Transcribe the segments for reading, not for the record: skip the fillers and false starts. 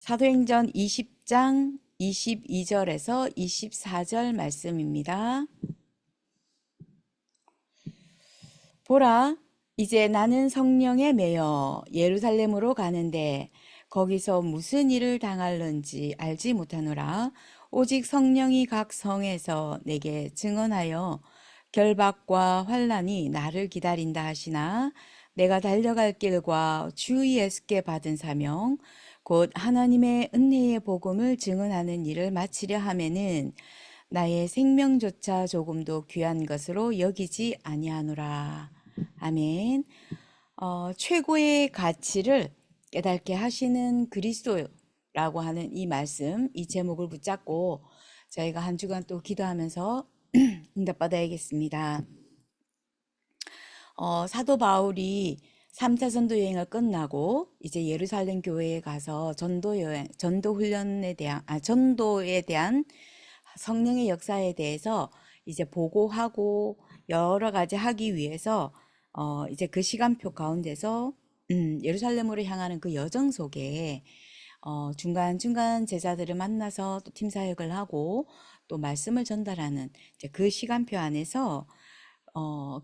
사도행전 20장 22절에서 24절 말씀입니다. 보라, 이제 나는 성령에 매여 예루살렘으로 가는데 거기서 무슨 일을 당할는지 알지 못하노라. 오직 성령이 각 성에서 내게 증언하여 결박과 환난이 나를 기다린다 하시나 내가 달려갈 길과 주 예수께 받은 사명 곧 하나님의 은혜의 복음을 증언하는 일을 마치려 하면은 나의 생명조차 조금도 귀한 것으로 여기지 아니하노라. 아멘. 최고의 가치를 깨닫게 하시는 그리스도라고 하는 이 말씀, 이 제목을 붙잡고 저희가 한 주간 또 기도하면서 응답받아야겠습니다. 사도 바울이 3차 전도 여행을 끝나고 이제 예루살렘 교회에 가서 전도에 대한 성령의 역사에 대해서 이제 보고하고 여러 가지 하기 위해서 이제 그 시간표 가운데서 예루살렘으로 향하는 그 여정 속에 중간중간 제자들을 만나서 또 팀 사역을 하고 또 말씀을 전달하는 이제 그 시간표 안에서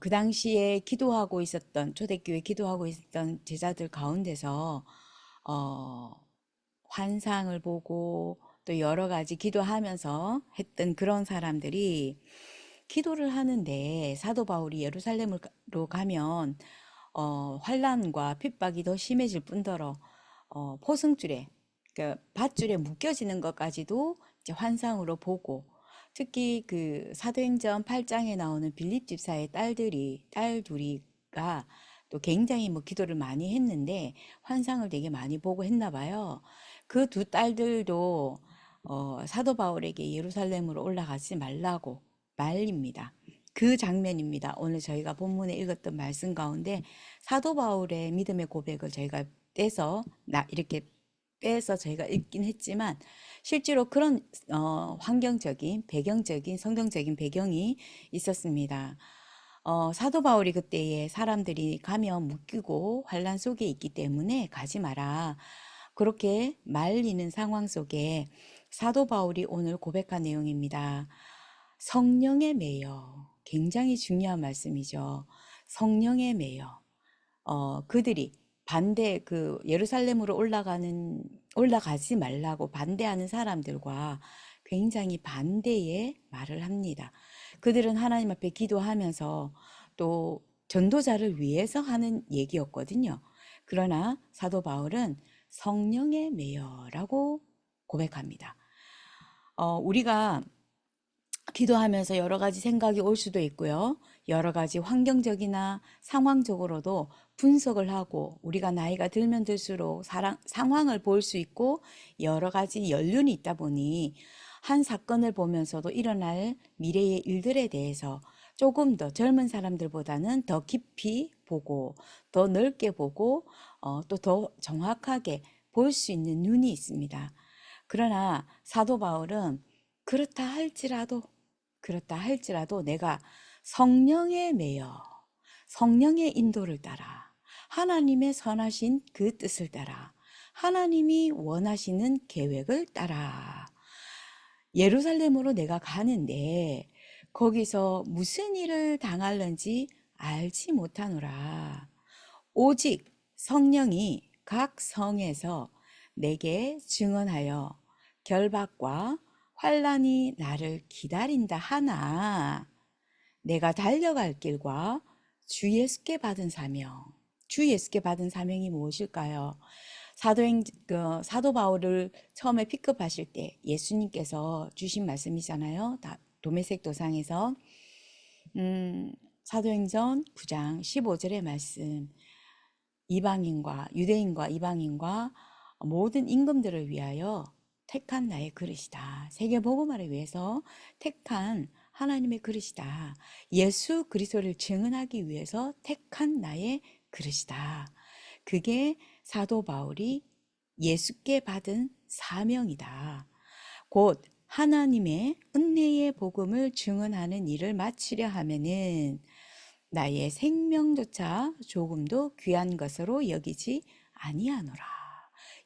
그 당시에 기도하고 있었던 초대교회 기도하고 있었던 제자들 가운데서 어, 환상을 보고 또 여러 가지 기도하면서 했던 그런 사람들이 기도를 하는데 사도 바울이 예루살렘으로 가면 환란과 핍박이 더 심해질 뿐더러 포승줄에 그 밧줄에 묶여지는 것까지도 이제 환상으로 보고 특히 그 사도행전 8장에 나오는 빌립 집사의 딸 둘이가 또 굉장히 뭐 기도를 많이 했는데 환상을 되게 많이 보고 했나 봐요. 그 두 딸들도 사도 바울에게 예루살렘으로 올라가지 말라고 말립니다. 그 장면입니다. 오늘 저희가 본문에 읽었던 말씀 가운데 사도 바울의 믿음의 고백을 저희가 이렇게 빼서 저희가 읽긴 했지만 실제로 그런 배경적인 성경적인 배경이 있었습니다. 사도 바울이 그때에 사람들이 가면 묶이고 환란 속에 있기 때문에 가지 마라. 그렇게 말리는 상황 속에 사도 바울이 오늘 고백한 내용입니다. 성령에 매여. 굉장히 중요한 말씀이죠. 성령에 매여. 그들이 예루살렘으로 올라가지 말라고 반대하는 사람들과 굉장히 반대의 말을 합니다. 그들은 하나님 앞에 기도하면서 또 전도자를 위해서 하는 얘기였거든요. 그러나 사도 바울은 성령에 매여라고 고백합니다. 우리가 기도하면서 여러 가지 생각이 올 수도 있고요. 여러 가지 환경적이나 상황적으로도 분석을 하고 우리가 나이가 들면 들수록 상황을 볼 수 있고 여러 가지 연륜이 있다 보니 한 사건을 보면서도 일어날 미래의 일들에 대해서 조금 더 젊은 사람들보다는 더 깊이 보고 더 넓게 보고 또 더 정확하게 볼 수 있는 눈이 있습니다. 그러나 사도 바울은 그렇다 할지라도 내가 성령에 매여 성령의 인도를 따라 하나님의 선하신 그 뜻을 따라 하나님이 원하시는 계획을 따라 예루살렘으로 내가 가는데 거기서 무슨 일을 당할는지 알지 못하노라. 오직 성령이 각 성에서 내게 증언하여 결박과 환란이 나를 기다린다 하나 내가 달려갈 길과 주 예수께 받은 사명. 주 예수께 받은 사명이 무엇일까요? 사도 바울을 처음에 픽업하실 때 예수님께서 주신 말씀이잖아요. 도메섹 도상에서 사도행전 9장 15절의 말씀. 유대인과 이방인과 모든 임금들을 위하여 택한 나의 그릇이다. 세계 복음화를 위해서 택한 하나님의 그릇이다. 예수 그리스도를 증언하기 위해서 택한 나의 그릇이다. 그게 사도 바울이 예수께 받은 사명이다. 곧 하나님의 은혜의 복음을 증언하는 일을 마치려 하면은 나의 생명조차 조금도 귀한 것으로 여기지 아니하노라.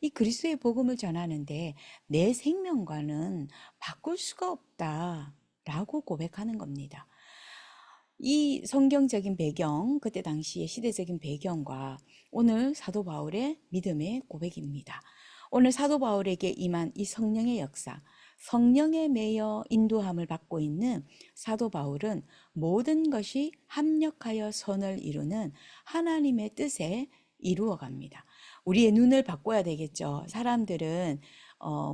이 그리스도의 복음을 전하는데 내 생명과는 바꿀 수가 없다라고 고백하는 겁니다. 이 성경적인 배경, 그때 당시의 시대적인 배경과 오늘 사도 바울의 믿음의 고백입니다. 오늘 사도 바울에게 임한 이 성령의 역사, 성령에 매여 인도함을 받고 있는 사도 바울은 모든 것이 합력하여 선을 이루는 하나님의 뜻에 이루어 갑니다. 우리의 눈을 바꿔야 되겠죠. 사람들은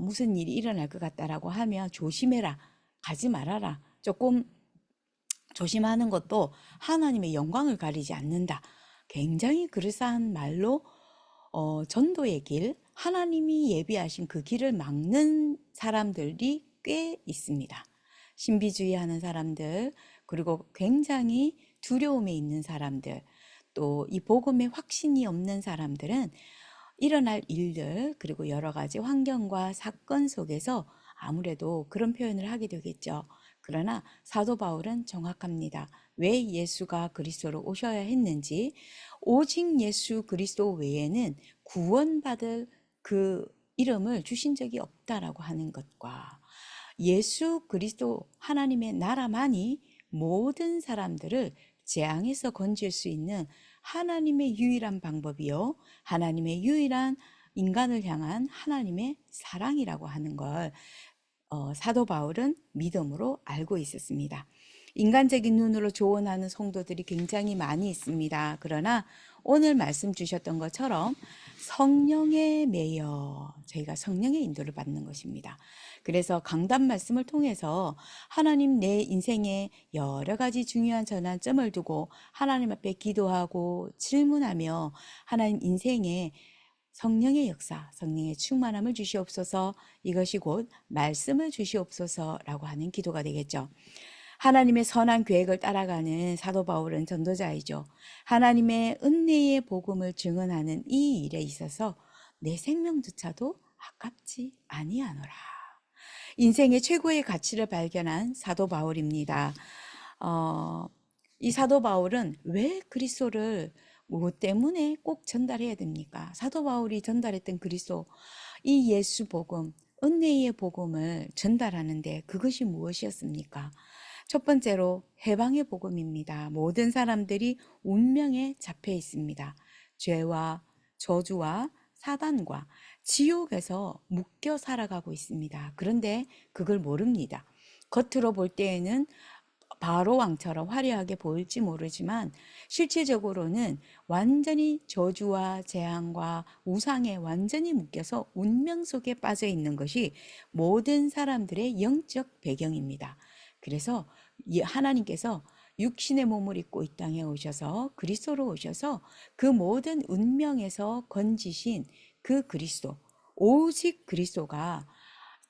무슨 일이 일어날 것 같다라고 하면 조심해라, 가지 말아라, 조금 조심하는 것도 하나님의 영광을 가리지 않는다. 굉장히 그럴싸한 말로 전도의 길, 하나님이 예비하신 그 길을 막는 사람들이 꽤 있습니다. 신비주의하는 사람들, 그리고 굉장히 두려움에 있는 사람들, 또 이 복음에 확신이 없는 사람들은 일어날 일들, 그리고 여러 가지 환경과 사건 속에서 아무래도 그런 표현을 하게 되겠죠. 그러나 사도 바울은 정확합니다. 왜 예수가 그리스도로 오셔야 했는지, 오직 예수 그리스도 외에는 구원받을 그 이름을 주신 적이 없다라고 하는 것과 예수 그리스도 하나님의 나라만이 모든 사람들을 재앙에서 건질 수 있는 하나님의 유일한 방법이요, 하나님의 유일한 인간을 향한 하나님의 사랑이라고 하는 걸 사도 바울은 믿음으로 알고 있었습니다. 인간적인 눈으로 조언하는 성도들이 굉장히 많이 있습니다. 그러나 오늘 말씀 주셨던 것처럼 성령에 매여 저희가 성령의 인도를 받는 것입니다. 그래서 강단 말씀을 통해서 하나님 내 인생에 여러 가지 중요한 전환점을 두고 하나님 앞에 기도하고 질문하며 하나님 인생에 성령의 역사, 성령의 충만함을 주시옵소서, 이것이 곧 말씀을 주시옵소서라고 하는 기도가 되겠죠. 하나님의 선한 계획을 따라가는 사도 바울은 전도자이죠. 하나님의 은혜의 복음을 증언하는 이 일에 있어서 내 생명조차도 아깝지 아니하노라. 인생의 최고의 가치를 발견한 사도 바울입니다. 이 사도 바울은 왜 그리스도를 무엇 때문에 꼭 전달해야 됩니까? 사도 바울이 전달했던 그리스도, 이 예수 복음, 은혜의 복음을 전달하는데 그것이 무엇이었습니까? 첫 번째로 해방의 복음입니다. 모든 사람들이 운명에 잡혀 있습니다. 죄와 저주와 사단과 지옥에서 묶여 살아가고 있습니다. 그런데 그걸 모릅니다. 겉으로 볼 때에는 바로 왕처럼 화려하게 보일지 모르지만 실질적으로는 완전히 저주와 재앙과 우상에 완전히 묶여서 운명 속에 빠져 있는 것이 모든 사람들의 영적 배경입니다. 그래서 하나님께서 육신의 몸을 입고 이 땅에 오셔서 그리스도로 오셔서 그 모든 운명에서 건지신 그 그리스도, 오직 그리스도가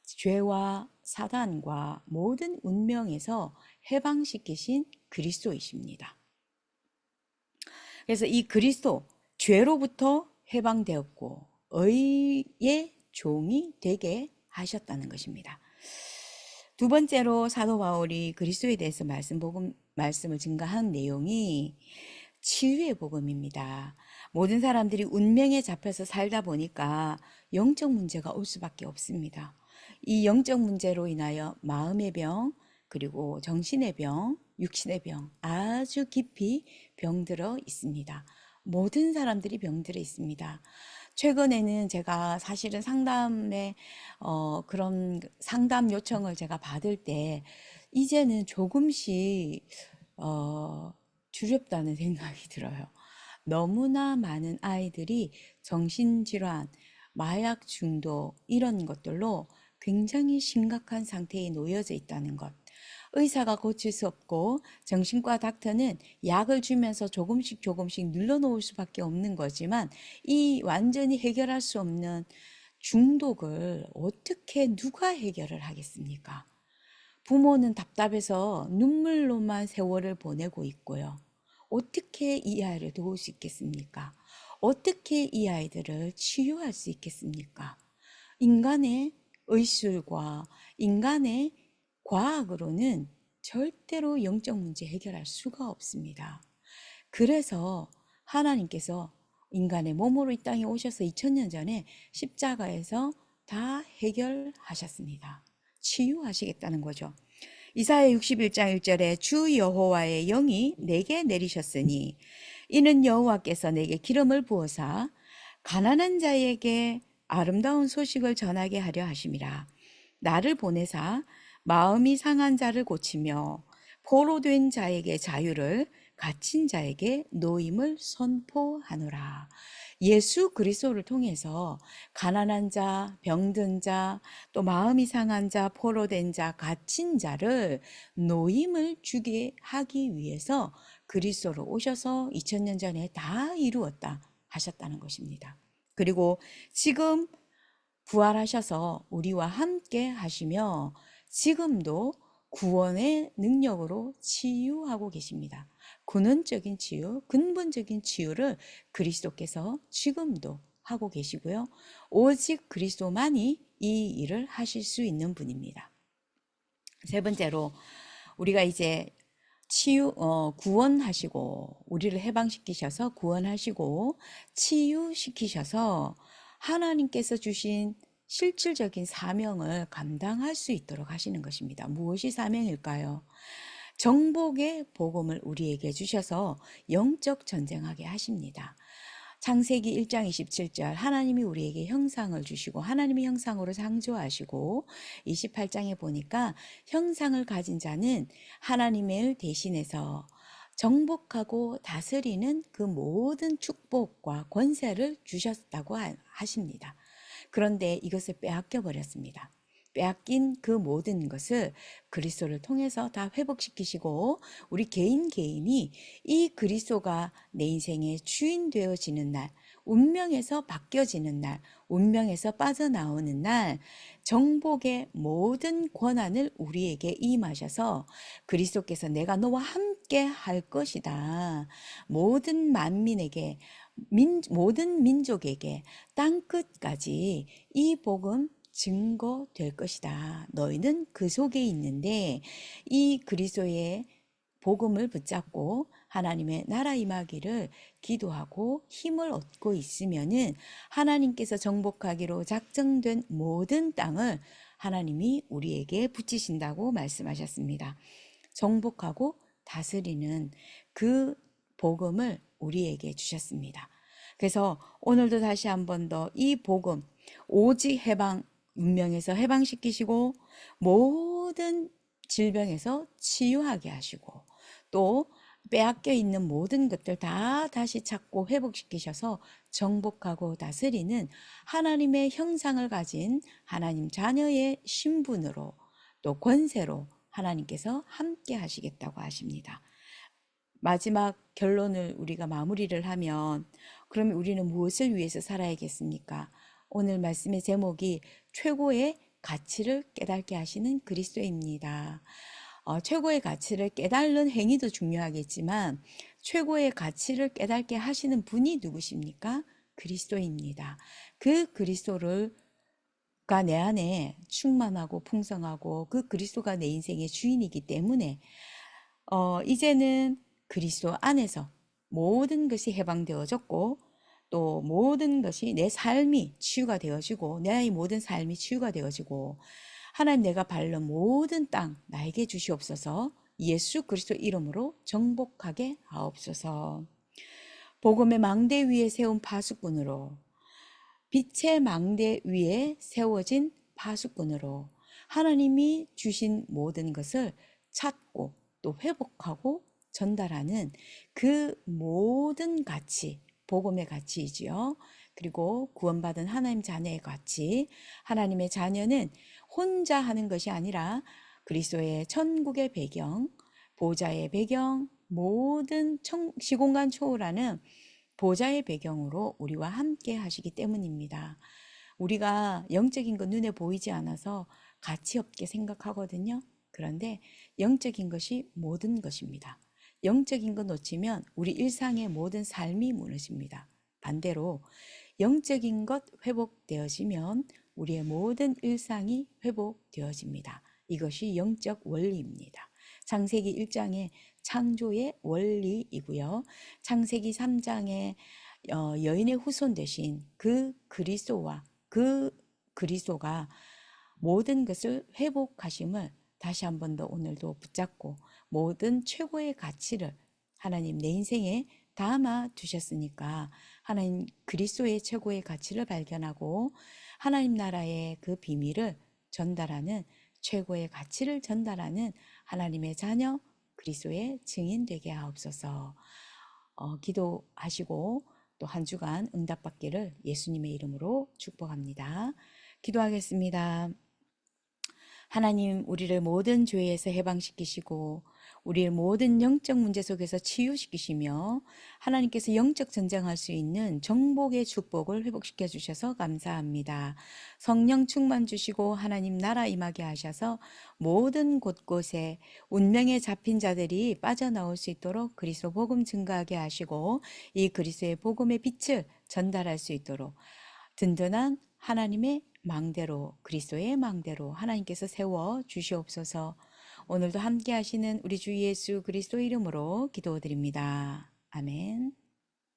죄와 사단과 모든 운명에서 해방시키신 그리스도이십니다. 그래서 이 그리스도, 죄로부터 해방되었고 의의 종이 되게 하셨다는 것입니다. 두 번째로 사도 바울이 그리스도에 대해서 말씀을 증가한 내용이 치유의 복음입니다. 모든 사람들이 운명에 잡혀서 살다 보니까 영적 문제가 올 수밖에 없습니다. 이 영적 문제로 인하여 마음의 병, 그리고 정신의 병, 육신의 병, 아주 깊이 병들어 있습니다. 모든 사람들이 병들어 있습니다. 최근에는 제가 사실은 그런 상담 요청을 제가 받을 때 이제는 조금씩 두렵다는 생각이 들어요. 너무나 많은 아이들이 정신질환, 마약 중독 이런 것들로 굉장히 심각한 상태에 놓여져 있다는 것. 의사가 고칠 수 없고 정신과 닥터는 약을 주면서 조금씩 눌러놓을 수밖에 없는 거지만 이 완전히 해결할 수 없는 중독을 어떻게 누가 해결을 하겠습니까? 부모는 답답해서 눈물로만 세월을 보내고 있고요. 어떻게 이 아이를 도울 수 있겠습니까? 어떻게 이 아이들을 치유할 수 있겠습니까? 인간의 의술과 인간의 과학으로는 절대로 영적 문제 해결할 수가 없습니다. 그래서 하나님께서 인간의 몸으로 이 땅에 오셔서 2000년 전에 십자가에서 다 해결하셨습니다. 치유하시겠다는 거죠. 이사야 61장 1절에 주 여호와의 영이 내게 내리셨으니 이는 여호와께서 내게 기름을 부어사 가난한 자에게 아름다운 소식을 전하게 하려 하심이라. 나를 보내사 마음이 상한 자를 고치며 포로된 자에게 자유를, 갇힌 자에게 노임을 선포하노라. 예수 그리스도를 통해서 가난한 자, 병든 자, 또 마음이 상한 자, 포로된 자, 갇힌 자를 노임을 주게 하기 위해서 그리스도로 오셔서 2000년 전에 다 이루었다 하셨다는 것입니다. 그리고 지금 부활하셔서 우리와 함께 하시며 지금도 구원의 능력으로 치유하고 계십니다. 근원적인 치유, 근본적인 치유를 그리스도께서 지금도 하고 계시고요. 오직 그리스도만이 이 일을 하실 수 있는 분입니다. 세 번째로 우리가 이제 구원하시고 우리를 해방시키셔서 구원하시고 치유시키셔서 하나님께서 주신 실질적인 사명을 감당할 수 있도록 하시는 것입니다. 무엇이 사명일까요? 정복의 복음을 우리에게 주셔서 영적 전쟁하게 하십니다. 창세기 1장 27절 하나님이 우리에게 형상을 주시고 하나님의 형상으로 창조하시고 28장에 보니까 형상을 가진 자는 하나님을 대신해서 정복하고 다스리는 그 모든 축복과 권세를 주셨다고 하십니다. 그런데 이것을 빼앗겨 버렸습니다. 빼앗긴 그 모든 것을 그리스도를 통해서 다 회복시키시고 우리 개인이 이 그리스도가 내 인생의 주인 되어지는 날, 운명에서 바뀌어지는 날, 운명에서 빠져나오는 날 정복의 모든 권한을 우리에게 임하셔서 그리스도께서 내가 너와 함께 할 것이다. 모든 만민에게 모든 민족에게 땅끝까지 이 복음 증거될 것이다. 너희는 그 속에 있는데 이 그리스도의 복음을 붙잡고 하나님의 나라 임하기를 기도하고 힘을 얻고 있으면은 하나님께서 정복하기로 작정된 모든 땅을 하나님이 우리에게 붙이신다고 말씀하셨습니다. 정복하고 다스리는 그 복음을 우리에게 주셨습니다. 그래서 오늘도 다시 한 번 더 이 복음 오직 해방 운명에서 해방시키시고 모든 질병에서 치유하게 하시고 또 빼앗겨 있는 모든 것들 다 다시 찾고 회복시키셔서 정복하고 다스리는 하나님의 형상을 가진 하나님 자녀의 신분으로 또 권세로 하나님께서 함께 하시겠다고 하십니다. 마지막 결론을 우리가 마무리를 하면 그러면 우리는 무엇을 위해서 살아야겠습니까? 오늘 말씀의 제목이 최고의 가치를 깨닫게 하시는 그리스도입니다. 최고의 가치를 깨달는 행위도 중요하겠지만 최고의 가치를 깨닫게 하시는 분이 누구십니까? 그리스도입니다. 그 그리스도를 내 안에 충만하고 풍성하고 그 그리스도가 내 인생의 주인이기 때문에 이제는 그리스도 안에서 모든 것이 해방되어졌고 또 모든 것이 내 삶이 치유가 되어지고 내 모든 삶이 치유가 되어지고 하나님 내가 밟는 모든 땅 나에게 주시옵소서. 예수 그리스도 이름으로 정복하게 하옵소서. 복음의 망대 위에 세운 파수꾼으로 빛의 망대 위에 세워진 파수꾼으로 하나님이 주신 모든 것을 찾고 또 회복하고 전달하는 그 모든 가치, 복음의 가치이지요. 그리고 구원받은 하나님 자녀의 가치, 하나님의 자녀는 혼자 하는 것이 아니라 그리스도의 천국의 배경, 보좌의 배경, 모든 시공간 초월하는 보좌의 배경으로 우리와 함께 하시기 때문입니다. 우리가 영적인 것 눈에 보이지 않아서 가치 없게 생각하거든요. 그런데 영적인 것이 모든 것입니다. 영적인 것 놓치면 우리 일상의 모든 삶이 무너집니다. 반대로 영적인 것 회복되어지면 우리의 모든 일상이 회복되어집니다. 이것이 영적 원리입니다. 창세기 1장의 창조의 원리이고요. 창세기 3장의 여인의 후손 되신 그 그리스도와 그 그리스도가 모든 것을 회복하심을 다시 한 번 더 오늘도 붙잡고 모든 최고의 가치를 하나님 내 인생에 담아 두셨으니까 하나님 그리스도의 최고의 가치를 발견하고 하나님 나라의 그 비밀을 전달하는 최고의 가치를 전달하는 하나님의 자녀 그리스도의 증인 되게 하옵소서. 기도하시고 또 한 주간 응답받기를 예수님의 이름으로 축복합니다. 기도하겠습니다. 하나님, 우리를 모든 죄에서 해방시키시고 우리의 모든 영적 문제 속에서 치유시키시며 하나님께서 영적 전쟁할 수 있는 정복의 축복을 회복시켜 주셔서 감사합니다. 성령 충만 주시고 하나님 나라 임하게 하셔서 모든 곳곳에 운명에 잡힌 자들이 빠져나올 수 있도록 그리스도 복음 증가하게 하시고 이 그리스도의 복음의 빛을 전달할 수 있도록 든든한 하나님의 망대로 그리스도의 망대로 하나님께서 세워 주시옵소서. 오늘도 함께 하시는 우리 주 예수 그리스도 이름으로 기도드립니다. 아멘.